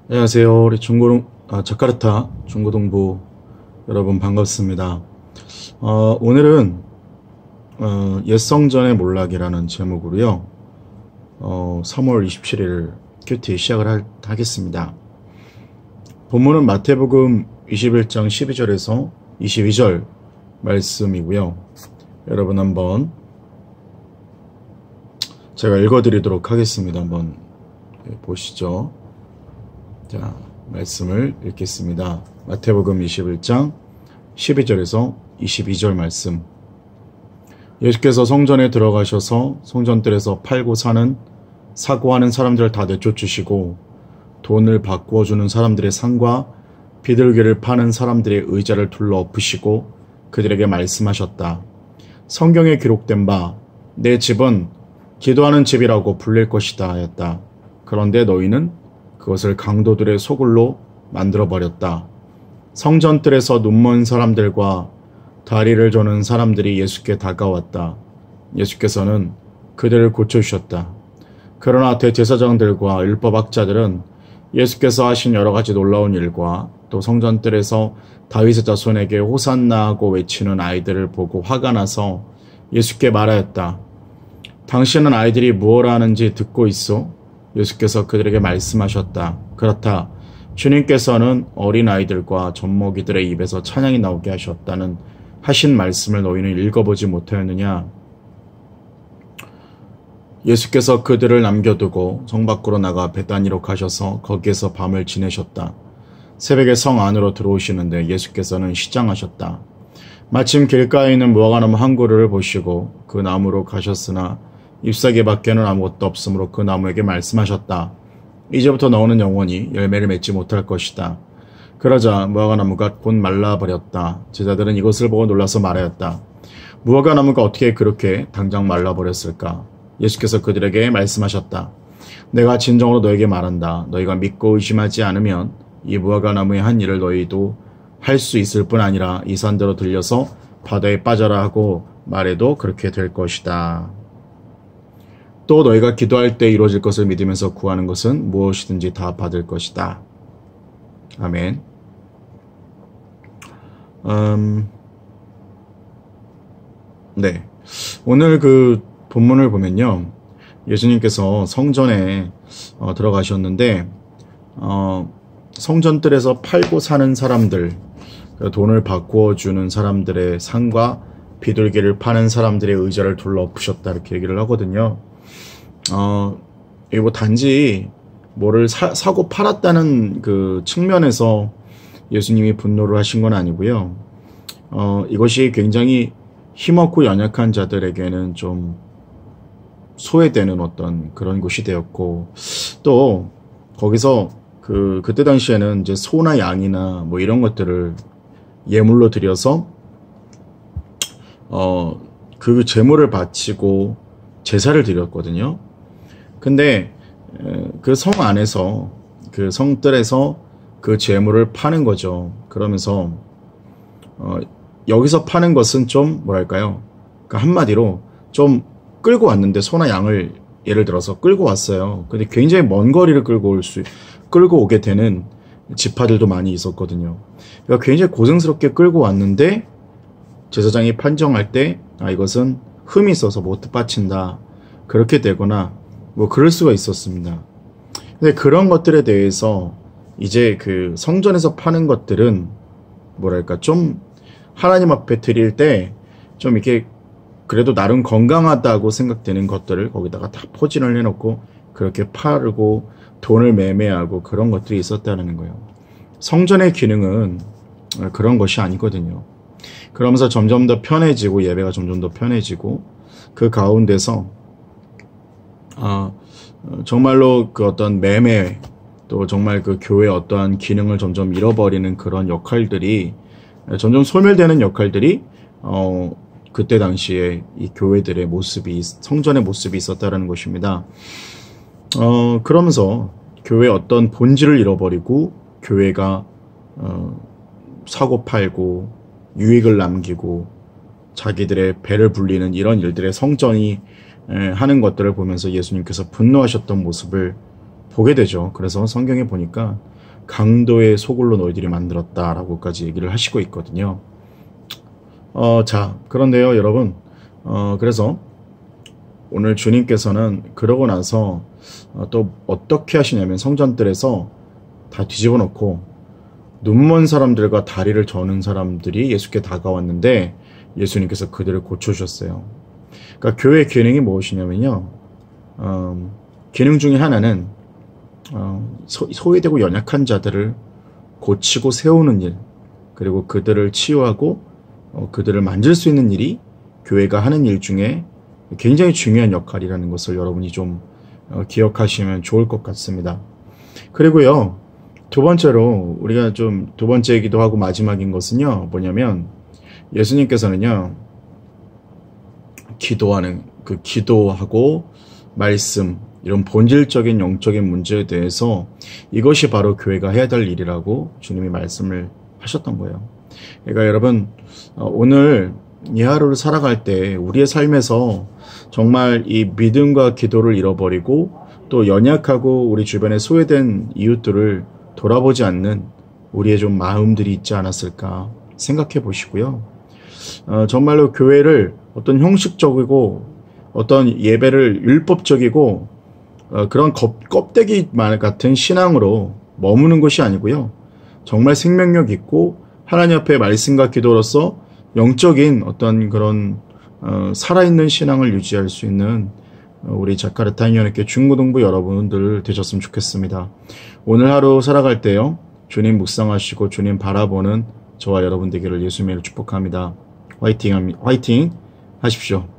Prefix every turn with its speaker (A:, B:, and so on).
A: 안녕하세요. 우리 자카르타 중고동부 여러분 반갑습니다. 오늘은 옛성전의 몰락이라는 제목으로요. 3월 27일 큐티 시작을 하겠습니다. 본문은 마태복음 21장 12절에서 22절 말씀이고요. 여러분 한번 제가 읽어드리도록 하겠습니다. 한번 보시죠. 자, 말씀을 읽겠습니다. 마태복음 21장 12절에서 22절 말씀. 예수께서 성전에 들어가셔서 성전들에서 팔고 사고 하는 사람들을 다 내쫓으시고 돈을 바꾸어 주는 사람들의 상과 비둘기를 파는 사람들의 의자를 둘러 엎으시고 그들에게 말씀하셨다. 성경에 기록된 바 내 집은 기도하는 집이라고 불릴 것이다 하였다. 그런데 너희는 그것을 강도들의 소굴로 만들어버렸다. 성전뜰에서 눈먼 사람들과 다리를 저는 사람들이 예수께 다가왔다. 예수께서는 그들을 고쳐주셨다. 그러나 대제사장들과 율법학자들은 예수께서 하신 여러 가지 놀라운 일과 또 성전뜰에서 다윗의 자손에게 호산나 하고 외치는 아이들을 보고 화가 나서 예수께 말하였다. 당신은 아이들이 무엇을 하는지 듣고 있소? 예수께서 그들에게 말씀하셨다. 그렇다. 주님께서는 어린아이들과 젖먹이들의 입에서 찬양이 나오게 하셨다는 하신 말씀을 너희는 읽어보지 못하였느냐? 예수께서 그들을 남겨두고 성 밖으로 나가 베다니로 가셔서 거기에서 밤을 지내셨다. 새벽에 성 안으로 들어오시는데 예수께서는 시장하셨다. 마침 길가에 있는 무화과나무 한 그루를 보시고 그 나무로 가셨으나 잎사귀 밖에는 아무것도 없으므로 그 나무에게 말씀하셨다. 이제부터 너는 영원히 열매를 맺지 못할 것이다. 그러자 무화과나무가 곧 말라버렸다. 제자들은 이것을 보고 놀라서 말하였다. 무화과나무가 어떻게 그렇게 당장 말라버렸을까? 예수께서 그들에게 말씀하셨다. 내가 진정으로 너에게 말한다. 너희가 믿고 의심하지 않으면 이 무화과나무의 한 일을 너희도 할 수 있을 뿐 아니라 이 산대로 들려서 바다에 빠져라 하고 말해도 그렇게 될 것이다. 또 너희가 기도할 때 이루어질 것을 믿으면서 구하는 것은 무엇이든지 다 받을 것이다. 아멘. 네. 오늘 그 본문을 보면요. 예수님께서 성전에 들어가셨는데 성전뜰에서 팔고 사는 사람들, 돈을 바꾸어 주는 사람들의 상과 비둘기를 파는 사람들의 의자를 둘러 엎으셨다 이렇게 얘기를 하거든요. 이거 뭐 단지 뭐를 사고 팔았다는 그 측면에서 예수님이 분노를 하신 건 아니고요. 이것이 굉장히 힘없고 연약한 자들에게는 좀 소외되는 어떤 그런 곳이 되었고, 또 거기서 그때 당시에는 이제 소나 양이나 뭐 이런 것들을 예물로 드려서 그 제물을 바치고 제사를 드렸거든요. 근데 그 성 안에서 그 성뜰에서 그 제물을 파는 거죠. 그러면서 여기서 파는 것은 좀 뭐랄까요? 그러니까 한마디로 좀 끌고 왔는데 소나 양을 예를 들어서 끌고 왔어요. 근데 굉장히 먼 거리를 끌고 오게 되는 지파들도 많이 있었거든요. 그러니까 굉장히 고생스럽게 끌고 왔는데 제사장이 판정할 때 이것은 흠이 있어서 못 바친다. 그렇게 되거나 뭐 그럴 수가 있었습니다. 근데 그런 것들에 대해서 이제 그 성전에서 파는 것들은 뭐랄까 좀 하나님 앞에 드릴 때 좀 이렇게 그래도 나름 건강하다고 생각되는 것들을 거기다가 다 포진을 해놓고 그렇게 팔고 돈을 매매하고 그런 것들이 있었다는 거예요. 성전의 기능은 그런 것이 아니거든요. 그러면서 점점 더 편해지고 예배가 점점 더 편해지고 그 가운데서 정말로 그 어떤 매매 또 정말 그 교회의 어떠한 기능을 점점 잃어버리는 그런 역할들이 점점 소멸되는 역할들이 그때 당시에 이 교회들의 모습이 성전의 모습이 있었다라는 것입니다. 그러면서 교회의 어떤 본질을 잃어버리고 교회가 사고 팔고 유익을 남기고 자기들의 배를 불리는 이런 일들의 성전이 하는 것들을 보면서 예수님께서 분노하셨던 모습을 보게 되죠. 그래서 성경에 보니까 강도의 소굴로 너희들이 만들었다라고까지 얘기를 하시고 있거든요. 자, 그런데요, 여러분. 그래서 오늘 주님께서는 그러고 나서 또 어떻게 하시냐면 성전들에서 다 뒤집어 놓고 눈먼 사람들과 다리를 저는 사람들이 예수께 다가왔는데 예수님께서 그들을 고쳐주셨어요. 그러니까 교회의 기능이 무엇이냐면요. 기능 중에 하나는 소외되고 연약한 자들을 고치고 세우는 일, 그리고 그들을 치유하고 그들을 만질 수 있는 일이 교회가 하는 일 중에 굉장히 중요한 역할이라는 것을 여러분이 좀 기억하시면 좋을 것 같습니다. 그리고요, 두 번째로 우리가 좀 두 번째이기도 하고 마지막인 것은요, 뭐냐면 예수님께서는요, 기도하고 말씀, 이런 본질적인 영적인 문제에 대해서 이것이 바로 교회가 해야 될 일이라고 주님이 말씀을 하셨던 거예요. 그러니까 여러분, 오늘 이 하루를 살아갈 때 우리의 삶에서 정말 이 믿음과 기도를 잃어버리고 또 연약하고 우리 주변에 소외된 이웃들을 돌아보지 않는 우리의 좀 마음들이 있지 않았을까 생각해 보시고요. 정말로 교회를 어떤 형식적이고 어떤 예배를 율법적이고 그런 껍데기 같은 신앙으로 머무는 것이 아니고요. 정말 생명력 있고 하나님 앞에 말씀과 기도로서 영적인 어떤 그런 살아있는 신앙을 유지할 수 있는 우리 자카르타 인연학교 중고등부 여러분들 되셨으면 좋겠습니다. 오늘 하루 살아갈 때요, 주님 묵상하시고 주님 바라보는 저와 여러분 되기를 예수님으로 축복합니다. 화이팅 하십시오.